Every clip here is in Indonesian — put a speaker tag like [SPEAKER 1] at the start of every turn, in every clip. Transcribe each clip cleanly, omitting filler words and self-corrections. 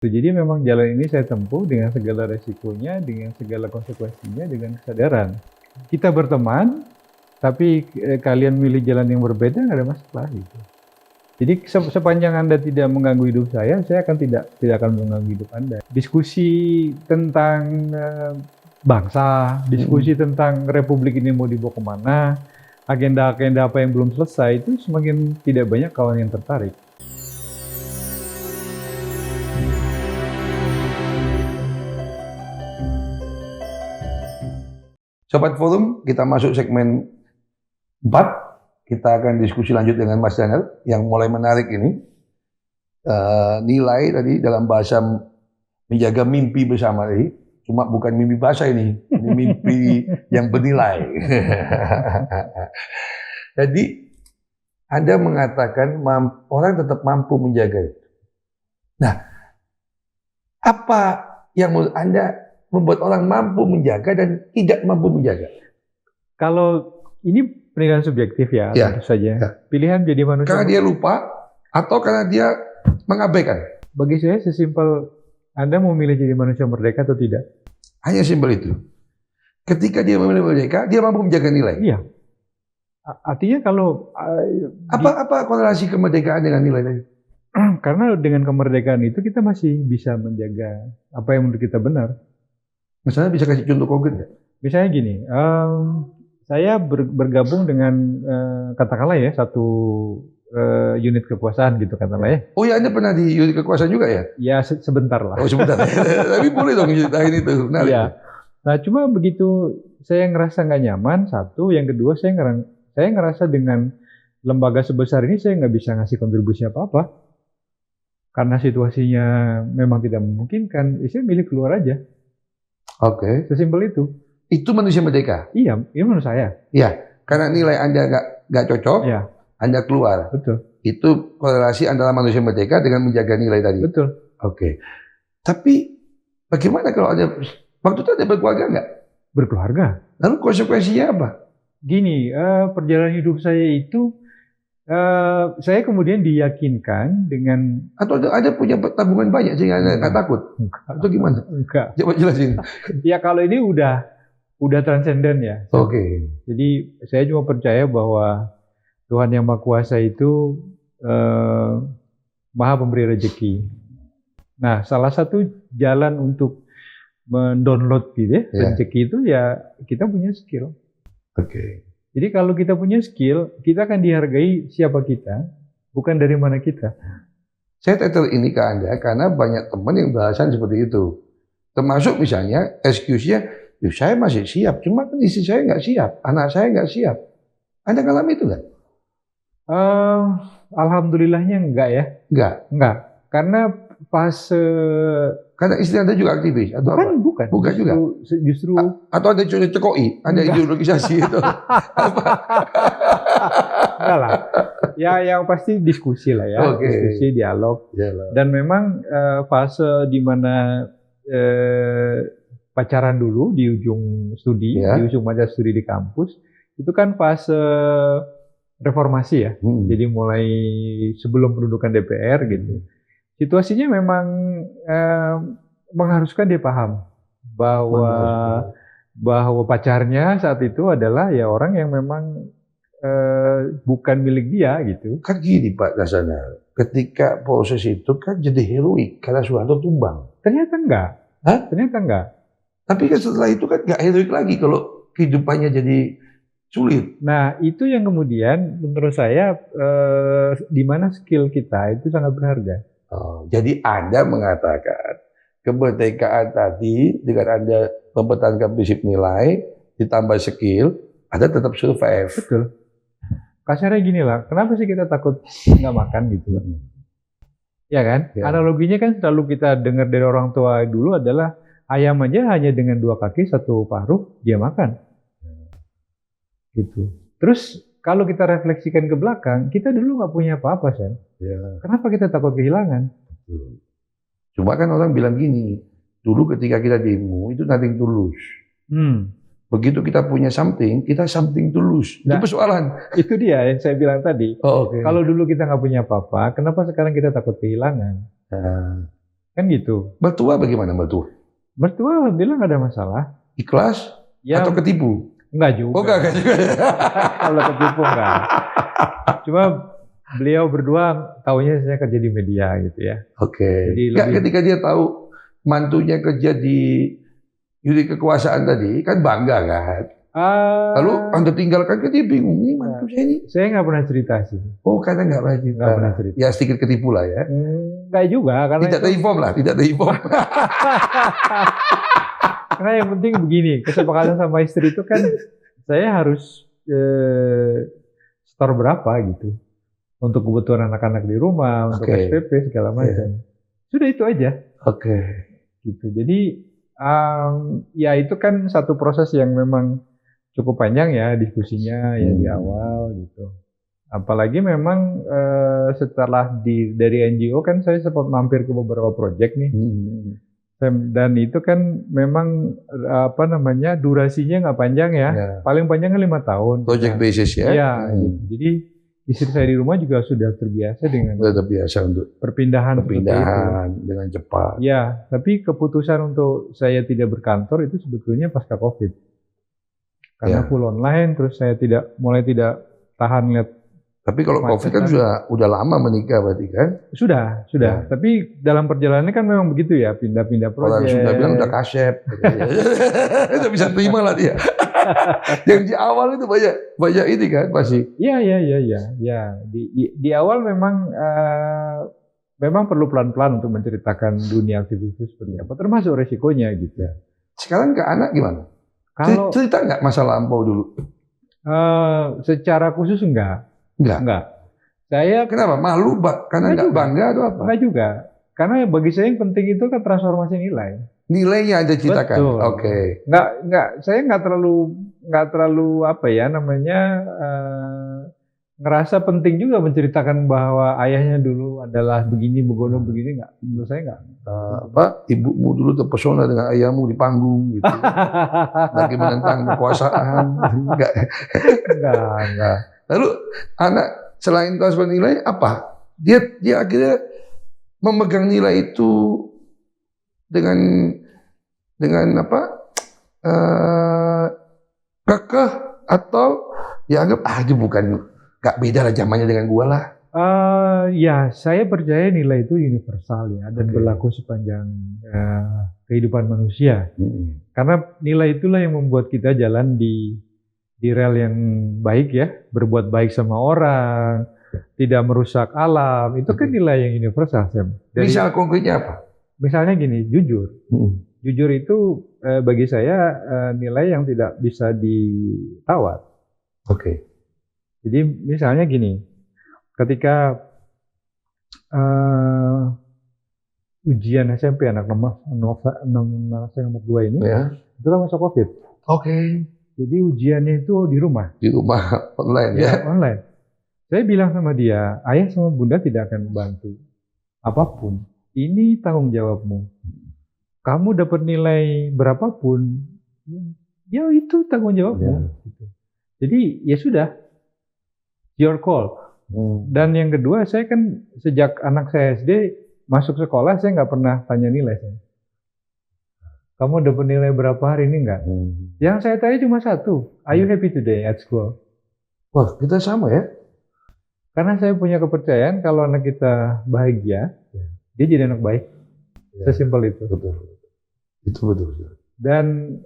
[SPEAKER 1] Jadi memang jalan ini saya tempuh dengan segala resikonya, dengan segala konsekuensinya, dengan kesadaran. Kita berteman, tapi kalian milih jalan yang berbeda nggak ada masalah gitu. Jadi sepanjang Anda tidak mengganggu hidup saya akan tidak akan mengganggu hidup Anda. Diskusi tentang bangsa, diskusi tentang republik ini mau dibawa kemana, agenda-agenda apa yang belum selesai, itu semakin tidak banyak kawan yang tertarik.
[SPEAKER 2] Sobat Forum, kita masuk segmen 4. Kita akan diskusi lanjut dengan Mas Daniel yang mulai menarik ini. Nilai tadi dalam bahasa menjaga mimpi bersama tadi. Cuma bukan mimpi bahasa ini mimpi yang bernilai. Jadi Anda mengatakan orang tetap mampu menjaga itu. Nah, apa yang menurut Anda membuat orang mampu menjaga dan tidak mampu menjaga?
[SPEAKER 1] Kalau ini penilaian subjektif ya, tentu saja. Ya. Pilihan jadi manusia.
[SPEAKER 2] Karena dia lupa atau karena dia mengabaikan?
[SPEAKER 1] Bagi saya sesimpel Anda mau milih jadi manusia merdeka atau tidak.
[SPEAKER 2] Hanya simpel itu. Ketika dia memilih merdeka, dia mampu menjaga nilai.
[SPEAKER 1] Iya. Artinya kalau
[SPEAKER 2] apa korelasi kemerdekaan dengan nilai tadi?
[SPEAKER 1] Karena dengan kemerdekaan itu kita masih bisa menjaga apa yang menurut kita benar.
[SPEAKER 2] Misalnya bisa kasih contoh konkret nggak?
[SPEAKER 1] Misalnya gini, saya bergabung dengan katakanlah ya satu unit kekuasaan gitu katakanlah ya.
[SPEAKER 2] Oh ya, Anda pernah di unit kekuasaan juga ya?
[SPEAKER 1] Ya sebentar lah.
[SPEAKER 2] Oh sebentar. Tapi boleh dong ceritain itu.
[SPEAKER 1] Iya. Nah cuma begitu saya ngerasa nggak nyaman satu, yang kedua saya ngerasa dengan lembaga sebesar ini saya nggak bisa ngasih kontribusi apa-apa karena situasinya memang tidak memungkinkan. Saya milih keluar aja.
[SPEAKER 2] Oke.
[SPEAKER 1] Sesimpel itu.
[SPEAKER 2] Itu manusia merdeka?
[SPEAKER 1] Iya, itu menurut saya.
[SPEAKER 2] Iya, karena nilai Anda nggak cocok,
[SPEAKER 1] ya.
[SPEAKER 2] Anda keluar.
[SPEAKER 1] Betul.
[SPEAKER 2] Itu korelasi antara manusia merdeka dengan menjaga nilai tadi?
[SPEAKER 1] Betul.
[SPEAKER 2] Oke. Tapi bagaimana kalau ada, waktu itu Anda berkeluarga nggak?
[SPEAKER 1] Berkeluarga.
[SPEAKER 2] Lalu konsekuensinya apa?
[SPEAKER 1] Gini, perjalanan hidup saya itu, saya kemudian diyakinkan dengan...
[SPEAKER 2] Atau ada punya tabungan banyak sehingga Anda nggak takut? Atau gimana?
[SPEAKER 1] Enggak.
[SPEAKER 2] Coba jelasin.
[SPEAKER 1] Ya kalau ini udah transenden ya.
[SPEAKER 2] Oke.
[SPEAKER 1] Jadi saya cuma percaya bahwa Tuhan Yang Maha Kuasa itu Maha Pemberi Rezeki. Nah, salah satu jalan untuk mendownload gitu ya, rezeki itu ya kita punya skill.
[SPEAKER 2] Oke.
[SPEAKER 1] Jadi kalau kita punya skill, kita akan dihargai siapa kita, bukan dari mana kita.
[SPEAKER 2] Saya title ini ke Anda karena banyak teman yang bahasan seperti itu. Termasuk misalnya excuse-nya, saya masih siap, cuma kan istri saya nggak siap, anak saya nggak siap. Anda ngalami itu nggak?
[SPEAKER 1] Alhamdulillahnya enggak ya. Enggak. Karena fase...
[SPEAKER 2] Karena istri Anda juga aktivis atau apa?
[SPEAKER 1] Bukan
[SPEAKER 2] juga.
[SPEAKER 1] Justru
[SPEAKER 2] atau Anda cekoi, Anda ideologisasi itu.
[SPEAKER 1] Enggak lah. Ya yang pasti diskusi lah ya. Okay. Diskusi, dialog. Yalah. Dan memang fase di mana pacaran dulu di ujung studi, di ujung masa studi di kampus, itu kan fase reformasi ya. Jadi mulai sebelum pendudukan DPR gitu. Situasinya memang mengharuskan dia paham bahwa pacarnya saat itu adalah ya orang yang memang bukan milik dia gitu.
[SPEAKER 2] Kan gini Pak Dasana, ketika proses itu kan jadi heroik karena Soeharto tumbang.
[SPEAKER 1] Ternyata enggak.
[SPEAKER 2] Hah?
[SPEAKER 1] Ternyata enggak.
[SPEAKER 2] Tapi kan setelah itu kan nggak heroik lagi kalau kehidupannya jadi sulit.
[SPEAKER 1] Nah itu yang kemudian menurut saya di mana skill kita itu sangat berharga.
[SPEAKER 2] Oh, jadi Anda mengatakan kemerdekaan tadi dengan Anda mempertahankan prinsip nilai ditambah skill, Anda tetap survive.
[SPEAKER 1] Betul. Kasarnya gini lah, kenapa sih kita takut nggak makan gitu? Ya kan? Ya. Analoginya kan selalu kita dengar dari orang tua dulu adalah ayam aja hanya dengan 2 kaki 1 paruh dia makan. Gitu. Terus kalau kita refleksikan ke belakang, kita dulu nggak punya apa-apa, Sen. Ya. Kenapa kita takut kehilangan?
[SPEAKER 2] Cuma kan orang bilang gini, dulu ketika kita demo itu nothing to lose. Begitu kita punya something, kita something to lose. Itu persoalan.
[SPEAKER 1] Itu dia yang saya bilang tadi.
[SPEAKER 2] Oh, okay.
[SPEAKER 1] Kalau dulu kita nggak punya apa-apa, kenapa sekarang kita takut kehilangan? Kan Kan gitu.
[SPEAKER 2] Mertua bagaimana mertua?
[SPEAKER 1] Mertua alhamdulillah nggak ada masalah.
[SPEAKER 2] Ikhlas
[SPEAKER 1] Ya
[SPEAKER 2] atau ketipu?
[SPEAKER 1] enggak juga.
[SPEAKER 2] Oh enggak juga.
[SPEAKER 1] Kalau ketipu enggak. Cuma beliau berdua taunya saya kerja di media gitu ya.
[SPEAKER 2] Oke.
[SPEAKER 1] Jadi
[SPEAKER 2] Enggak,
[SPEAKER 1] lebih-
[SPEAKER 2] ketika dia tahu mantunya kerja di unit kekuasaan tadi, kan bangga kan? Lalu Anda tinggalkan, kan dia bingung, ini mantu saya ini.
[SPEAKER 1] saya nggak pernah cerita sih.
[SPEAKER 2] Oh, karena nggak pernah cerita.
[SPEAKER 1] Nggak pernah cerita.
[SPEAKER 2] Ya sedikit ketipu lah ya.
[SPEAKER 1] Enggak juga karena
[SPEAKER 2] Tidak
[SPEAKER 1] itu-
[SPEAKER 2] terinform lah, tidak terinform.
[SPEAKER 1] karena yang penting begini, kesepakatan sama istri itu kan saya harus store berapa gitu untuk kebutuhan anak-anak di rumah, untuk
[SPEAKER 2] Oke.
[SPEAKER 1] SPP segala macam. Sudah itu aja.
[SPEAKER 2] Oke.
[SPEAKER 1] Gitu. Jadi ya itu kan satu proses yang memang cukup panjang ya diskusinya ya di awal gitu. Apalagi memang setelah dari NGO kan saya sempat mampir ke beberapa proyek nih. Dan itu kan memang durasinya nggak panjang ya.
[SPEAKER 2] Ya.
[SPEAKER 1] Paling panjang kan 5 tahun.
[SPEAKER 2] Project basis ya.
[SPEAKER 1] Iya. Gitu. Jadi istri saya di rumah juga sudah terbiasa dengan
[SPEAKER 2] Sudah terbiasa untuk
[SPEAKER 1] perpindahan seperti itu.
[SPEAKER 2] perpindahan dengan cepat.
[SPEAKER 1] Ya, tapi keputusan untuk saya tidak berkantor itu sebetulnya pasca COVID. Karena
[SPEAKER 2] Ya.
[SPEAKER 1] full online, terus saya mulai tidak tahan lihat.
[SPEAKER 2] Tapi kalau
[SPEAKER 1] Macet
[SPEAKER 2] COVID kan
[SPEAKER 1] kan.
[SPEAKER 2] udah lama menikah berarti kan?
[SPEAKER 1] Sudah.
[SPEAKER 2] Ya.
[SPEAKER 1] Tapi dalam perjalanannya kan memang begitu ya, pindah-pindah
[SPEAKER 2] Orang
[SPEAKER 1] proyek.
[SPEAKER 2] sudah bilang udah kasep. Udah bisa terima lah dia. Yang di awal itu banyak ini kan pasti.
[SPEAKER 1] Iya. Ya, di awal memang perlu pelan-pelan untuk menceritakan dunia aktivis itu seperti apa, termasuk resikonya gitu.
[SPEAKER 2] Sekarang ke anak gimana?
[SPEAKER 1] Kalau
[SPEAKER 2] Cerita nggak masa lampau dulu?
[SPEAKER 1] secara khusus enggak. Saya
[SPEAKER 2] Kenapa? Malu, karena nggak
[SPEAKER 1] Enggak juga.
[SPEAKER 2] bangga atau apa?
[SPEAKER 1] enggak juga. Karena bagi saya yang penting itu kan transformasi nilai.
[SPEAKER 2] Nilainya Anda ceritakan.
[SPEAKER 1] Betul.
[SPEAKER 2] Oke.
[SPEAKER 1] Saya nggak terlalu ngerasa penting juga menceritakan bahwa ayahnya dulu adalah begini, begini nggak. Menurut saya nggak.
[SPEAKER 2] Ibumu dulu terpesona dengan ayahmu di panggung gitu. Lagi menentang kekuasaan. Enggak.
[SPEAKER 1] Enggak.
[SPEAKER 2] Lalu anak selain transfer nilai apa? Dia akhirnya memegang nilai itu dengan kekeh atau dianggap itu bukan, nggak beda lah zamannya dengan gua lah.
[SPEAKER 1] Ya, saya percaya nilai itu universal ya dan
[SPEAKER 2] Oke.
[SPEAKER 1] berlaku sepanjang kehidupan manusia. Karena nilai itulah yang membuat kita jalan di rel yang baik ya, berbuat baik sama orang, tidak merusak alam. Itu kan nilai yang universal, Sam.
[SPEAKER 2] Misal konkretnya apa?
[SPEAKER 1] Misalnya gini, jujur. Jujur itu bagi saya nilai yang tidak bisa ditawar.
[SPEAKER 2] Oke.
[SPEAKER 1] Jadi misalnya gini, ketika ujian SMP anak nomor 2 ini,
[SPEAKER 2] Ya.
[SPEAKER 1] itu kan masa COVID.
[SPEAKER 2] Oke.
[SPEAKER 1] Jadi ujiannya itu di rumah,
[SPEAKER 2] Di rumah online ya.
[SPEAKER 1] online. Saya bilang sama dia, ayah sama bunda tidak akan membantu apapun. Ini tanggung jawabmu. Kamu dapat nilai berapapun, ya itu tanggung jawabmu.
[SPEAKER 2] Ya.
[SPEAKER 1] Gitu. Jadi ya sudah, your call. Dan yang kedua, saya kan sejak anak saya SD masuk sekolah, saya nggak pernah tanya nilai saya. Kamu dapat nilai berapa hari ini nggak? Yang saya tanya cuma satu, are you happy today at school?
[SPEAKER 2] Wah, kita sama ya.
[SPEAKER 1] Karena saya punya kepercayaan kalau anak kita bahagia, dia jadi anak baik. Sesimpel itu.
[SPEAKER 2] Betul. Itu betul.
[SPEAKER 1] Dan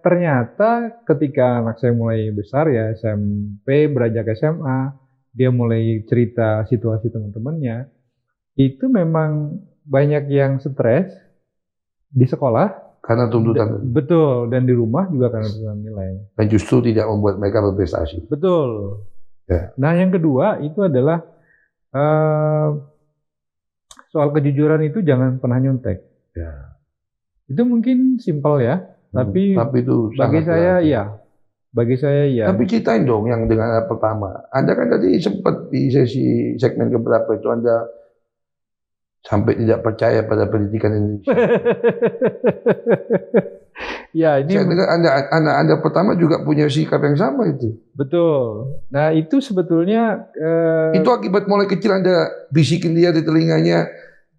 [SPEAKER 1] ternyata ketika anak saya mulai besar ya, SMP, beranjak SMA, dia mulai cerita situasi teman-temannya, itu memang banyak yang stres di sekolah.
[SPEAKER 2] Karena tuntutan
[SPEAKER 1] Betul, dan di rumah juga karena tuntutan nilai.
[SPEAKER 2] dan justru tidak membuat mereka berprestasi.
[SPEAKER 1] Betul.
[SPEAKER 2] Ya.
[SPEAKER 1] Nah, yang kedua itu adalah soal kejujuran itu jangan pernah nyontek.
[SPEAKER 2] Ya.
[SPEAKER 1] Itu mungkin simpel ya, tapi
[SPEAKER 2] itu
[SPEAKER 1] bagi
[SPEAKER 2] sangat
[SPEAKER 1] saya
[SPEAKER 2] berarti.
[SPEAKER 1] ya. Bagi saya ya.
[SPEAKER 2] Tapi ceritain dong yang dengan anak pertama. Anda kan tadi sempat di sesi segmen keberapa itu Anda sampai tidak percaya pada pendidikan Indonesia.
[SPEAKER 1] Ya, ini
[SPEAKER 2] Saya dengar anak Anda pertama juga punya sikap yang sama itu.
[SPEAKER 1] betul. Nah, itu sebetulnya
[SPEAKER 2] Itu akibat mulai kecil Anda bisikin dia di telinganya,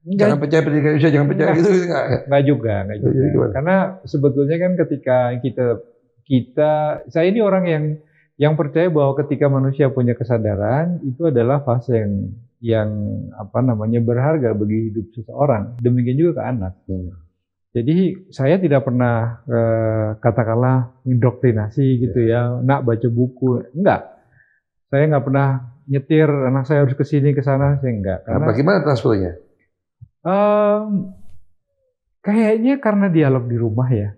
[SPEAKER 2] Jangan percaya pendidikan Indonesia, jangan percaya gitu enggak.
[SPEAKER 1] Enggak juga.
[SPEAKER 2] Gimana?
[SPEAKER 1] Karena sebetulnya kan ketika kita saya ini orang yang percaya bahwa ketika manusia punya kesadaran itu adalah fase yang berharga bagi hidup seseorang. Demikian juga ke anak. Jadi saya tidak pernah katakanlah indoktrinasi gitu ya, nak baca buku, enggak. Saya nggak pernah nyetir anak saya harus ke sini ke sana, saya enggak.
[SPEAKER 2] Karena bagaimana transfernya?
[SPEAKER 1] Kayaknya karena dialog di rumah ya.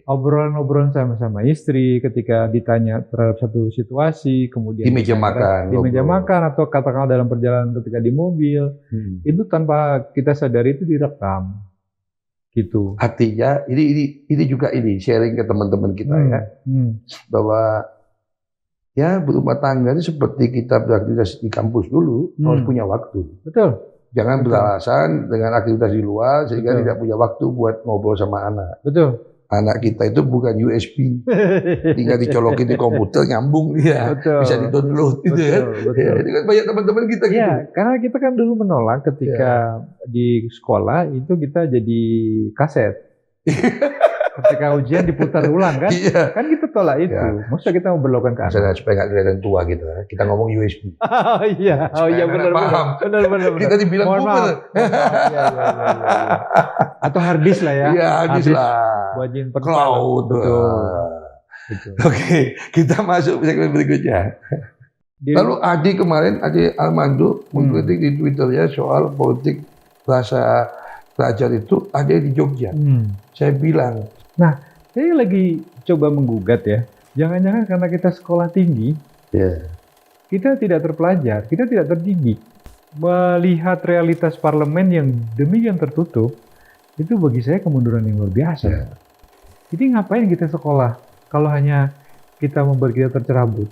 [SPEAKER 1] Obrolan-obrolan sama istri ketika ditanya terhadap satu situasi, kemudian
[SPEAKER 2] di meja makan,
[SPEAKER 1] atau katakanlah dalam perjalanan ketika di mobil, itu tanpa kita sadari itu direkam, gitu.
[SPEAKER 2] Artinya ini juga sharing ke teman-teman kita ya, bahwa ya berumah tangga itu seperti kita beraktivitas di kampus dulu, harus punya waktu.
[SPEAKER 1] Betul.
[SPEAKER 2] Jangan beralasan dengan aktivitas di luar sehingga tidak punya waktu buat ngobrol sama anak.
[SPEAKER 1] Betul.
[SPEAKER 2] Anak kita itu bukan USB, tinggal dicolokin di komputer nyambung ya, bisa di-download gitu ya. Betul. Banyak teman-teman kita gitu.
[SPEAKER 1] Ya, karena kita kan dulu menolak ketika di sekolah itu kita jadi kaset. Ketika ujian diputar ulang kan? Kan kita tolak itu. Maksudnya kita mau berlakukan ke anak.
[SPEAKER 2] Supaya nggak kelihatan tua gitu. Kita ngomong USB.
[SPEAKER 1] Oh iya, benar.
[SPEAKER 2] Kita dibilang boomer.
[SPEAKER 1] Iya. Atau hard disk lah ya.
[SPEAKER 2] Iya, hard disk lah.
[SPEAKER 1] Buat nyimpen
[SPEAKER 2] cloud. Betul. Oke, kita masuk segmen berikutnya. Lalu Adi kemarin, Adi Armando mengkritik di Twitter ya soal politik rasa pelajar itu ada di Jogja. Saya bilang,
[SPEAKER 1] nah, saya lagi coba menggugat ya. Jangan-jangan karena kita sekolah tinggi, kita tidak terpelajar, kita tidak terdidik. Melihat realitas parlemen yang demikian tertutup, itu bagi saya kemunduran yang luar biasa. Jadi ngapain kita sekolah kalau hanya kita membuat kita tercerabut?